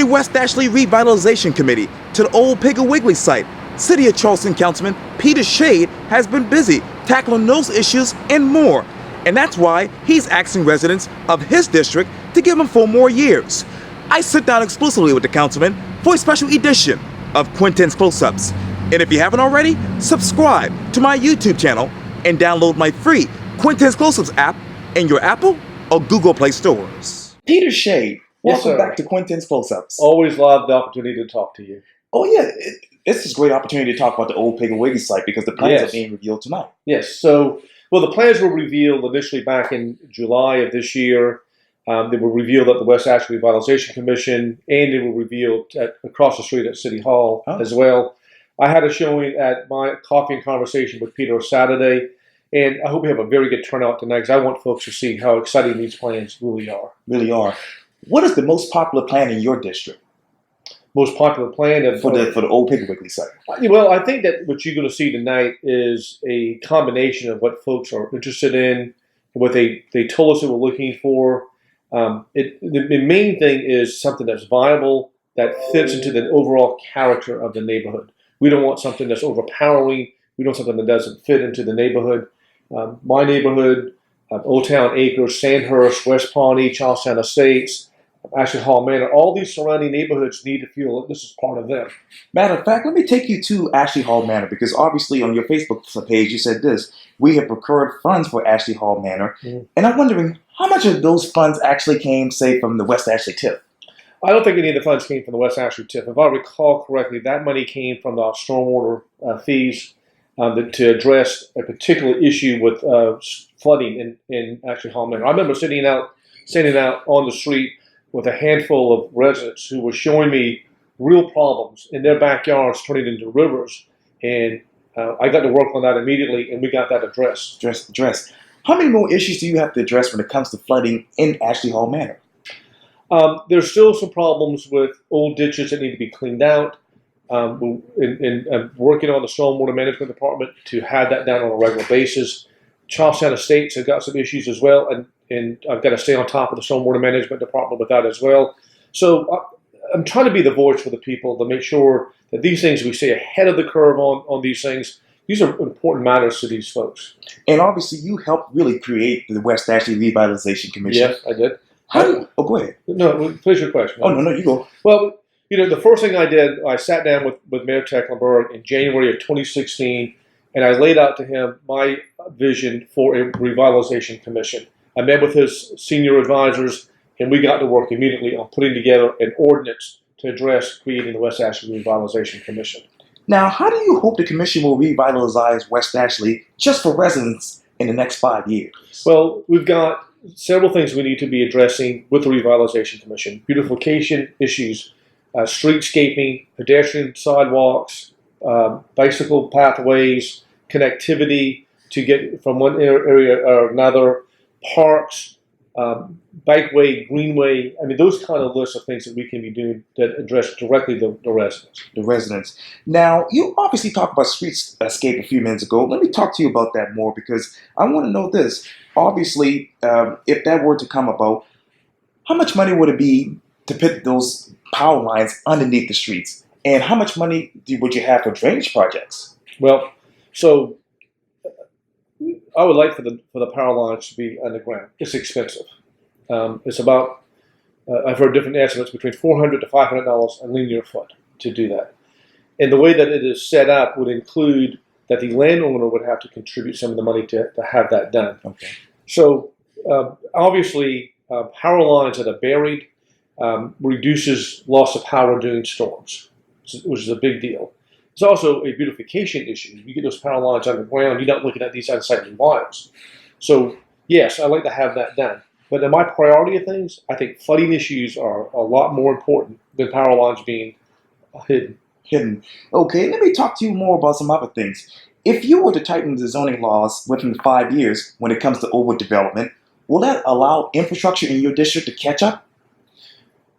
the West Ashley Revitalization Committee to the old Piggly Wiggly site, City of Charleston Councilman Peter Shahid has been busy tackling those issues and more. And that's why he's asking residents of his district to give him 4 more years. I sit down exclusively with the councilman for a special edition of Quintin's Close-Ups. And if you haven't already, subscribe to my YouTube channel and download my free Quintin's Close-Ups app in your Apple or Google Play stores. Peter Shahid, welcome back to Quintin's Close-Ups. Always love the opportunity to talk to you. Oh yeah, this is a great opportunity to talk about the old Piggly Wiggly site because the plans are being revealed tonight. Yes, so, the plans were revealed initially back in July of this year. They were revealed at the West Ashley Revitalization Commission, and they were revealed across the street at City Hall as well. I had a showing at my coffee and conversation with Peter Saturday, and I hope we have a very good turnout tonight because I want folks to see how exciting these plans really are. Really are. What is the most popular plan in your district? Most popular plan for the old Piggly Wiggly site? Well, I think that what you're going to see tonight is a combination of what folks are interested in, what they told us they were looking for. The main thing is something that's viable, that fits into the overall character of the neighborhood. We don't want something that's overpowering. We don't want something that doesn't fit into the neighborhood. My neighborhood, Old Town Acres, Sandhurst, West Pawnee, Charlestown Estates, Ashley Hall Manor, all these surrounding neighborhoods need to feel that this is part of them. Matter of fact, let me take you to Ashley Hall Manor because obviously on your Facebook page you said this, we have procured funds for Ashley Hall Manor, and I'm wondering how much of those funds actually came, say, from the West Ashley TIF? I don't think any of the funds came from the West Ashley TIF. If I recall correctly, that money came from the stormwater fees to address a particular issue with flooding in Ashley Hall Manor. I remember standing out on the street with a handful of residents who were showing me real problems in their backyards turning into rivers. And I got to work on that immediately, and we got that addressed. How many more issues do you have to address when it comes to flooding in Ashley Hall Manor? There's still some problems with old ditches that need to be cleaned out. I'm working on the stormwater management department to have that done on a regular basis. Charlestown Estates have got some issues as well, and I've got to stay on top of the stormwater management department with that as well. So I'm trying to be the voice for the people to make sure that these things, we stay ahead of the curve on these things. These are important matters to these folks. And obviously you helped really create the West Ashley Revitalization Commission. Yes, I did. Go ahead. No, please your question. Oh, no, you go. Well, the first thing I did, I sat down with Mayor Tecklenburg in January of 2016, and I laid out to him my vision for a revitalization commission. I met with his senior advisors, and we got to work immediately on putting together an ordinance to address creating the West Ashley Revitalization Commission. Now, how do you hope the commission will revitalize West Ashley just for residents in the next 5 years? Well, we've got several things we need to be addressing with the Revitalization Commission. Beautification issues, streetscaping, pedestrian sidewalks, bicycle pathways, connectivity to get from one area or another, parks, bikeway, greenway. I mean, those kind of lists of things that we can be doing that address directly the residents. The residents. Now, you obviously talked about streetscape a few minutes ago. Let me talk to you about that more because I want to know this. Obviously, if that were to come about, how much money would it be to put those power lines underneath the streets? And how much money would you have for drainage projects? Well, so I would like for the power lines to be underground. It's expensive. It's about, I've heard different estimates, between $400 to $500 a linear foot to do that. And the way that it is set up would include that the landowner would have to contribute some of the money to have that done. Okay. So obviously, power lines that are buried reduces loss of power during storms, which is a big deal. It's also a beautification issue. You get those power lines underground, you're not looking at these unsightly wires. So yes, I'd like to have that done. But in my priority of things, I think flooding issues are a lot more important than power lines being hidden. Okay, let me talk to you more about some other things. If you were to tighten the zoning laws within 5 years when it comes to overdevelopment, will that allow infrastructure in your district to catch up?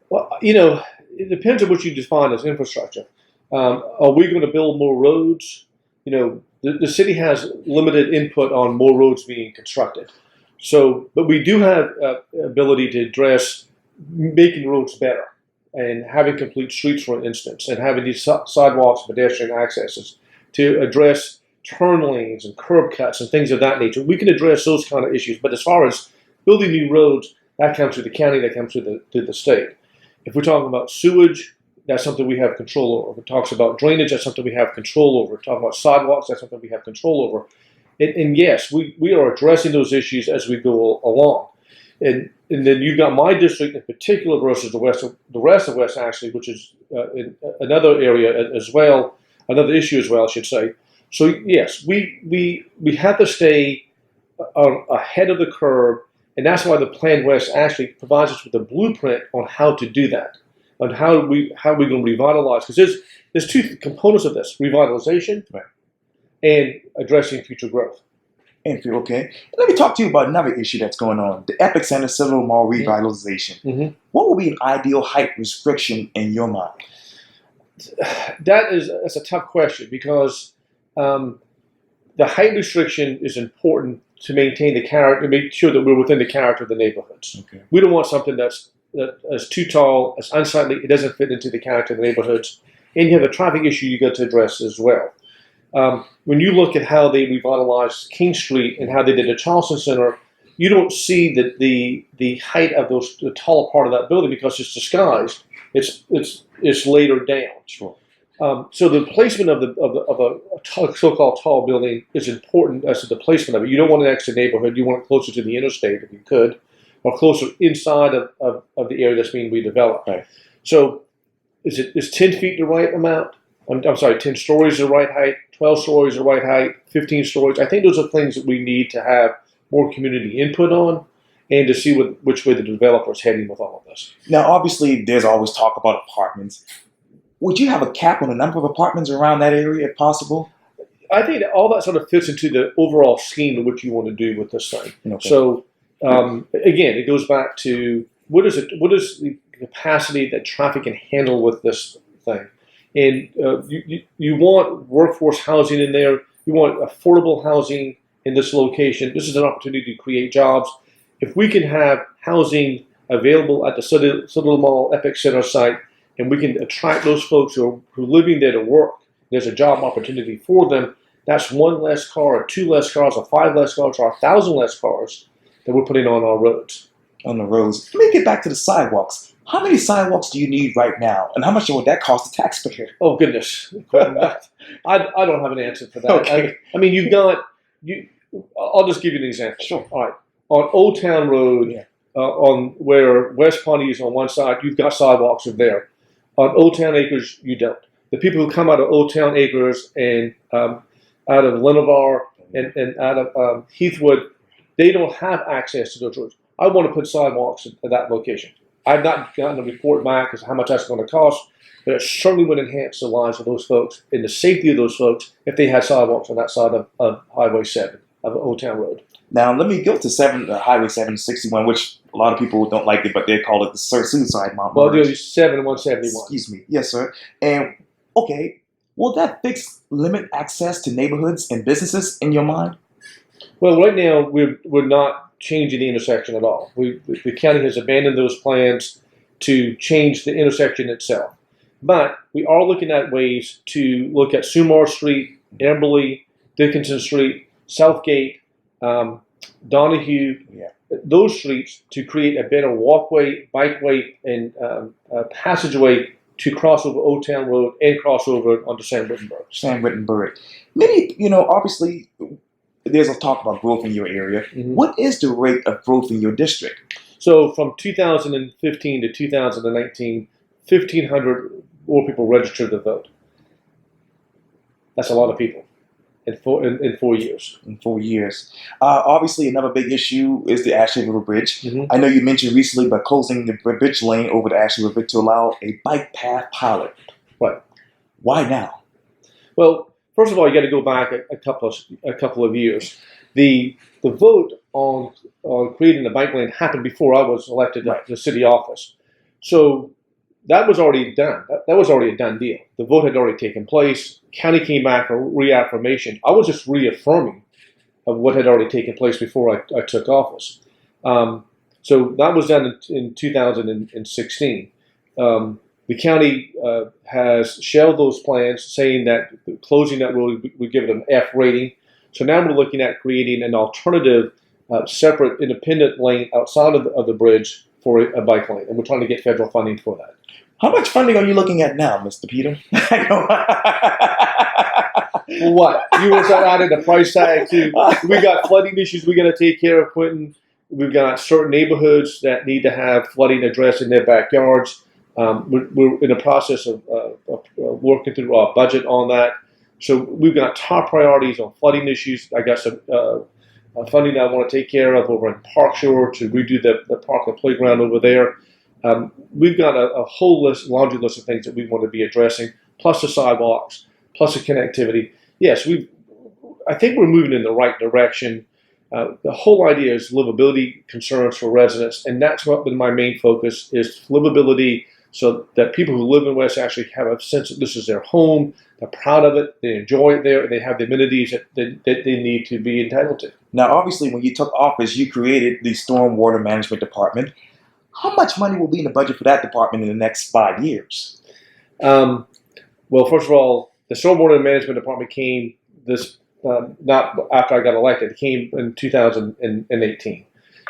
Well, it depends on what you define as infrastructure. Are we going to build more roads? The city has limited input on more roads being constructed. So, but we do have ability to address making roads better. and having complete streets, for instance, and having these sidewalks, pedestrian accesses to address turn lanes and curb cuts and things of that nature. We can address those kind of issues. But as far as building new roads, that comes through the county, that comes through the state. If we're talking about sewage, that's something we have control over. If it talks about drainage, that's something we have control over. If we talk about sidewalks, that's something we have control over. And yes, we are addressing those issues as we go along. And then you've got my district in particular versus the rest of West Ashley, which is in another area as well, another issue as well, I should say. So yes, we have to stay ahead of the curve, and that's why the Plan West Ashley provides us with a blueprint on how to do that, on how we're going to revitalize. Because there's two components of this: revitalization, right, and addressing future growth. Okay. Let me talk to you about another issue that's going on: the Epic Center Civil Mall revitalization. Mm-hmm. What would be an ideal height restriction in your mind? That's a tough question because the height restriction is important to maintain the character, to make sure that we're within the character of the neighborhoods. Okay. We don't want something that's too tall, it's unsightly, it doesn't fit into the character of the neighborhoods, and you have a traffic issue you got to address as well. When you look at how they revitalized King Street and how they did the Charleston Center, you don't see the height of the taller part of that building because it's disguised. It's later down. Sure. So the placement of a so-called tall building is important as to the placement of it. You don't want it next to the neighborhood. You want it closer to the interstate if you could, or closer inside of the area that's being redeveloped. Right. So is 10 feet the right amount? I'm sorry, 10 stories the right height, 12 stories the right height, 15 stories. I think those are things that we need to have more community input on, and to see which way the developer is heading with all of this. Now, obviously, there's always talk about apartments. Would you have a cap on the number of apartments around that area if possible? I think that all that sort of fits into the overall scheme of what you want to do with this thing. Okay. So, again, it goes back to what is the capacity that traffic can handle with this thing. And you want workforce housing in there. You want affordable housing in this location. This is an opportunity to create jobs. If we can have housing available at the Citadel Mall Epic Center site, and we can attract those folks who are living there to work, there's a job opportunity for them. That's one less car, or two less cars, or five less cars, or 1,000 less cars that we're putting on our roads. On the roads. Let me get back to the sidewalks. How many sidewalks do you need right now, and how much would that cost the taxpayer? Oh, goodness. I don't have an answer for that. Okay. I mean, I'll just give you an example. Sure. All right. On Old Town Road, Yeah. On where West Pawnee is on one side, you've got sidewalks in there. On Old Town Acres, you don't. The people who come out of Old Town Acres and out of Lenovar and out of Heathwood, they don't have access to those roads. I want to put sidewalks at that location. I've not gotten a report back as to how much that's going to cost, but it certainly would enhance the lives of those folks and the safety of those folks if they had sidewalks on that side of Highway 7, of Old Town Road. Now, let me go to Highway 761, which a lot of people don't like it, but they call it the suicide mountain. Well, there's 7 and 171. Excuse me. Yes, sir. And, okay, will that fix limit access to neighborhoods and businesses in your mind? Well, right now, we're not changing the intersection at all. The county has abandoned those plans to change the intersection itself. But we are looking at ways to look at Sumar Street, Amberley, Dickinson Street, Southgate, Donahue, those streets to create a better walkway, bikeway, and passageway to cross over Old Town Road and cross over onto Sam Wittenberg. Sam Wittenberg. Maybe, obviously, there's a talk about growth in your area. Mm-hmm. What is the rate of growth in your district? So from 2015 to 2019, 1,500 more people registered to vote. That's a lot of people in 4 years. In 4 years. Obviously, another big issue is the Ashley River Bridge. Mm-hmm. I know you mentioned recently by closing the bridge lane over the Ashley River to allow a bike path pilot. Right. Why now? Well, first of all, you got to go back a couple of years. The vote on creating the bike lane happened before I was elected to the city office. So that was already done. That was already a done deal. The vote had already taken place. County came back for reaffirmation. I was just reaffirming of what had already taken place before I took office. So that was done in 2016. The county has shelved those plans, saying that closing that road would give it an F rating. So now we're looking at creating an alternative, separate, independent lane outside of the bridge for a bike lane, and we're trying to get federal funding for that. How much funding are you looking at now, Mr. Peter? For what? You want to added a price tag to? We got flooding issues we got to take care of, Quintin. We've got certain neighborhoods that need to have flooding addressed in their backyards. We're in the process of working through our budget on that. So we've got top priorities on flooding issues. I got some funding that I want to take care of over in Park Shore to redo the park and playground over there. We've got a whole laundry list of things that we want to be addressing, plus the sidewalks, plus the connectivity. Yes, I think we're moving in the right direction. The whole idea is livability concerns for residents, and that's what been my main focus is livability, so that people who live in West Ashley have a sense that this is their home, they're proud of it, they enjoy it there, and they have the amenities that they need to be entitled to. Now, obviously, when you took office, you created the Stormwater Management Department. How much money will be in the budget for that department in the next 5 years? Well, first of all, the Stormwater Management Department came not after I got elected. It came in 2018.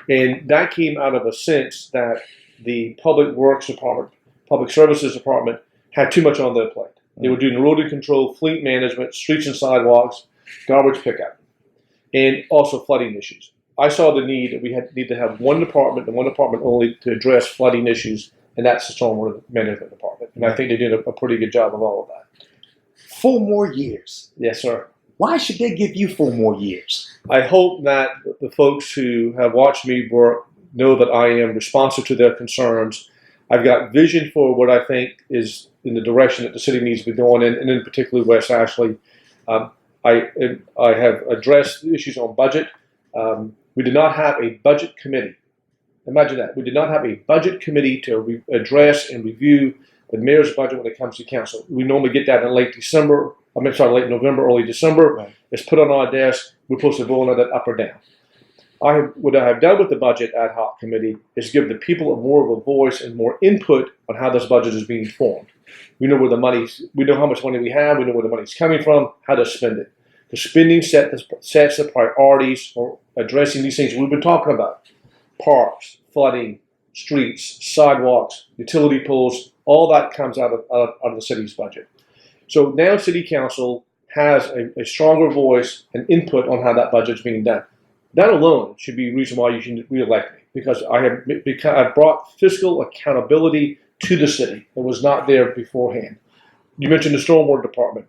And that came out of a sense that the Public Works Department, Public Services Department had too much on their plate. They were doing erosion control, fleet management, streets and sidewalks, garbage pickup, and also flooding issues. I saw the need that we need to have one department and one department only to address flooding issues, and that's the Stormwater Management Department. And I think they did a pretty good job of all of that. 4 more years. Yes, sir. Why should they give you 4 more years? I hope that the folks who have watched me work know that I am responsive to their concerns. I've got vision for what I think is in the direction that the city needs to be going in, and in particular West Ashley. I have addressed issues on budget. We did not have a budget committee. Imagine that. We did not have a budget committee to address and review the mayor's budget when it comes to council. We normally get that in late late November, early December. Right. It's put on our desk. We're supposed to vote on that up or down. What I have done with the budget ad hoc committee is give the people more of a voice and more input on how this budget is being formed. We know we know how much money we have, we know where the money's coming from, how to spend it. The spending sets the priorities for addressing these things we've been talking about. Parks, flooding, streets, sidewalks, utility poles, all that comes out of the city's budget. So now City Council has a stronger voice and input on how that budget's being done. That alone should be a reason why you should re-elect me, because I brought fiscal accountability to the city that was not there beforehand. You mentioned the Stormwater Department.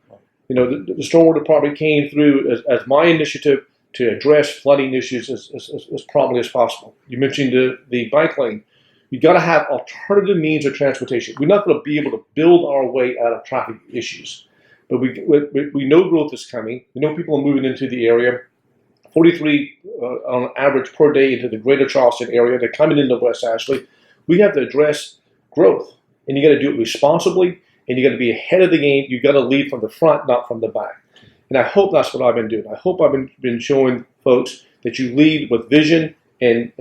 You know, the Stormwater Department came through as my initiative to address flooding issues as promptly as possible. You mentioned the bike lane. You got to have alternative means of transportation. We're not going to be able to build our way out of traffic issues, but we know growth is coming. We know people are moving into the area. 43 on average per day into the greater Charleston area. They're coming into West Ashley. We have to address growth, and you got to do it responsibly, and you got to be ahead of the game. You got to lead from the front, not from the back. And I hope that's what I've been doing. I hope I've been showing folks that you lead with vision and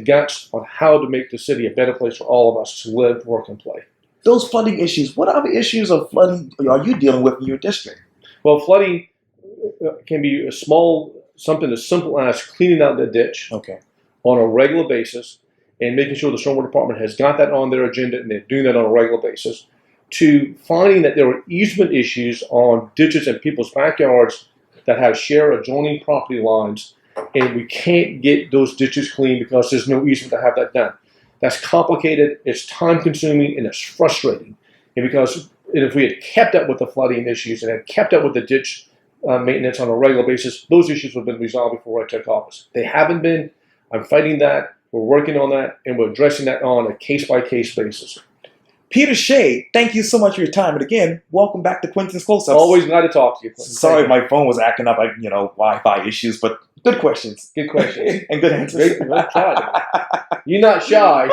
guts on how to make the city a better place for all of us to live, work, and play. Those flooding issues, what other issues of flooding are you dealing with in your district? Well, flooding can be something as simple as cleaning out the ditch on a regular basis and making sure the Stormwater Department has got that on their agenda and they're doing that on a regular basis, to finding that there are easement issues on ditches in people's backyards that have shared adjoining property lines, and we can't get those ditches clean because there's no easement to have that done. That's complicated, it's time consuming, and it's frustrating. And if we had kept up with the flooding issues and had kept up with the ditch maintenance on a regular basis, those issues would have been resolved before I took office. They haven't been. I'm fighting that. We're working on that, and we're addressing that on a case-by-case basis. Peter Shahid, thank you so much for your time. And again, welcome back to Quintin's Close-Ups. Always glad to talk to you, Quintin. Sorry my phone was acting up, Wi-Fi issues, but good questions. Good questions. And good answers. Great. You're not shy.